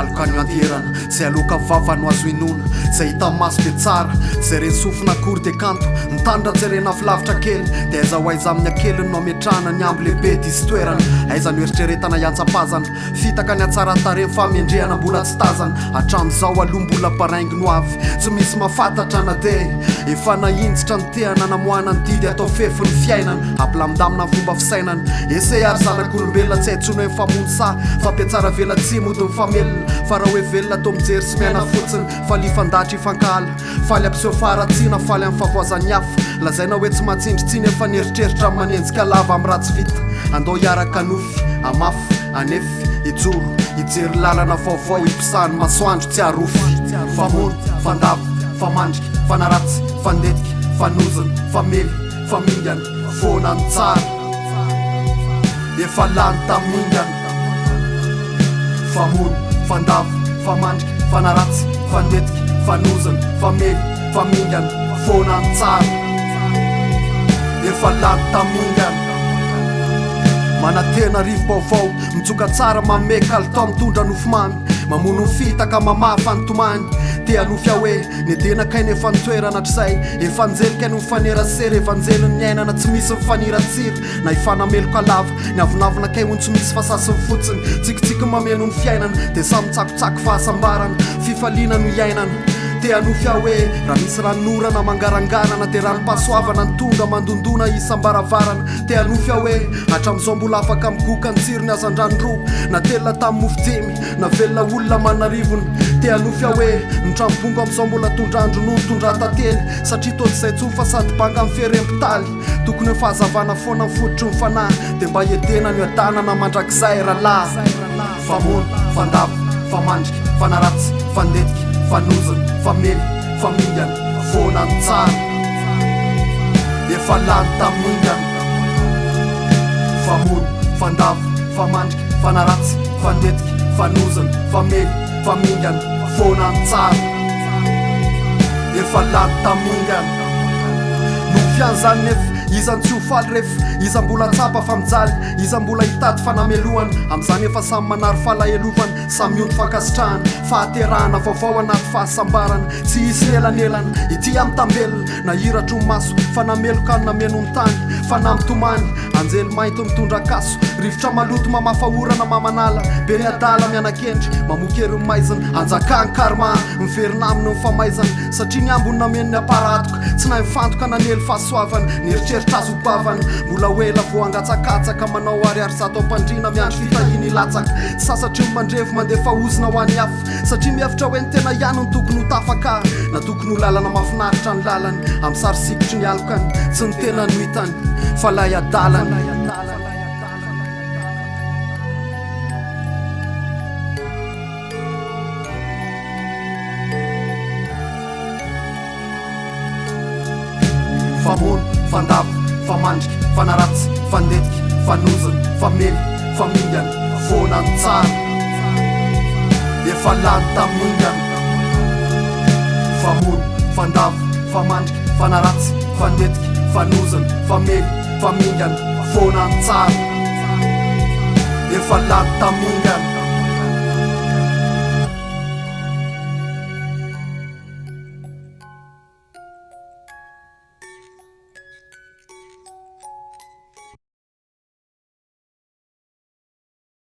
mialoka ny anterana zay aloka vava no azo inona zay hita maso de tsara zay reny sofina akory de kanto mitandra jerena filavitra kely de aiza ho aiza amin'ny akeliny no ametrahana ny ambo lehibe disy toerana aiza no eritreretana hiantsapazana fitaka ny atsara tareny famendrehana mbola tsy tazana hatram'izao aloha mbola baraingy no avy tsy misy mahafantatra na de efa nahinjitra ny tehana namoana ny didy atao fefy ny fiainana ampilamindamina ny fomba fisainana ese ary zanak'olombelona tsy haintsony hoe mifamonsa fampiatsara vela tsy mody mifamelona fa raha hoe velona atao mijery sy miaina fotsiny fa lifandatra ifankala faly ampiseho faharatsiana faly amin'ny favoazany hafa lazaina hoe tsy mahatsindritsiny efa nieritreritra amin'ny manenjika lava amin'ny ratsy vita andao hiaraka anofy amafy anefy ijoro ijery lalana vaovao impisahany masoandro tsy arofy famono fandava famandrika fanaratsy fandetika fanozana famely famingana fona ny tsara efa lany tamingana famono fandava famandrika fanaratsy fandetika fanozana famely famingana fona ny tsara efa lany tamingana manatena rivo baovao mitsoka tsara mame kalitao mitondra nofomamy mamono fitaka mamafa ny tomany te anofy hoe nedenakainy efa nitoerana hatrizay efa njelika ny mifanerasery evanjeliny ny ainana tsy misy mifaniratsiry na ifanameloko alava ny avonavina kaihony tsy misy fasasiny fotsiny tsikitsiky mameno ny fiainana de samy tsakotsako fahasambarana fifaliana no iainana te anofy hoe raha misy ranorana mangarangarana de ranompasoavana ny tonga mandondona isam-baravarana te anofy hoe hatram'izao mbola afaka migoka ny tsiro ny azan-dranodroa na telona tamin'ny mofidimy na velona olona manarivony te anofy hoe nitrampongo am'izao mbola tondrandro no nitondra tantely satria tozay tso fa sady banga amin'ny ferempitaly tokony hoe fahazavana foana mifototry ny fanahy de mba hiedena ny adanana mandrakizay rahalahy famono fandava famandrika fanaratsy fandetika fanozana famely famingana fona ny tsara efa lany tamingana famono fandava famandrika fanaratsy fandetika fanozana famely famingana fona ny tsara efa lany tamingana no fian'izany nefa izany tsy ho faly refa iza mbola tsapa fa mijaly iza mbola hitady fanamelohana amin'izany efa samy manary falahelovana samy mionto fankasitrahana fahaterahana vaovao anaty fahasambarana tsy hisy nelanelana ity amin'ny tambelona na hiratro ny maso fanameloka ny nameno ny tany fanamitomany anjely mainty mitondra kaso rivotra maloto mamafahorana mamanala be ny adala mianakendry mamokery ny maizana anjakany karma miverina aminy ny famaizana satria ny ambony nameno ny aparatoka tsy nahy mifantoka nanely fahasoavana nieritreritra azo bavana mbola hoe la voangatsakatsaka manao ariary zato ampandrina miandro fitahiny latsaka sasatry ny mandrevo mandefa ozina ho any hafa satria mievitra hoe ny tena ihany ny tokony ho tafaka na tokony ho lalana mafinaritra ny lalany amin'ny sary sikotry ny alokany tsy ny tena no hitany fa lay adalany famono fandava famandrika fanaratsy fandetika fanozana famely famingana fona ny tsara efa lany tamingana famono fandava famandrika fanaratsy fandetika fanozana famely famingana fona ny tsara efa lany tamingana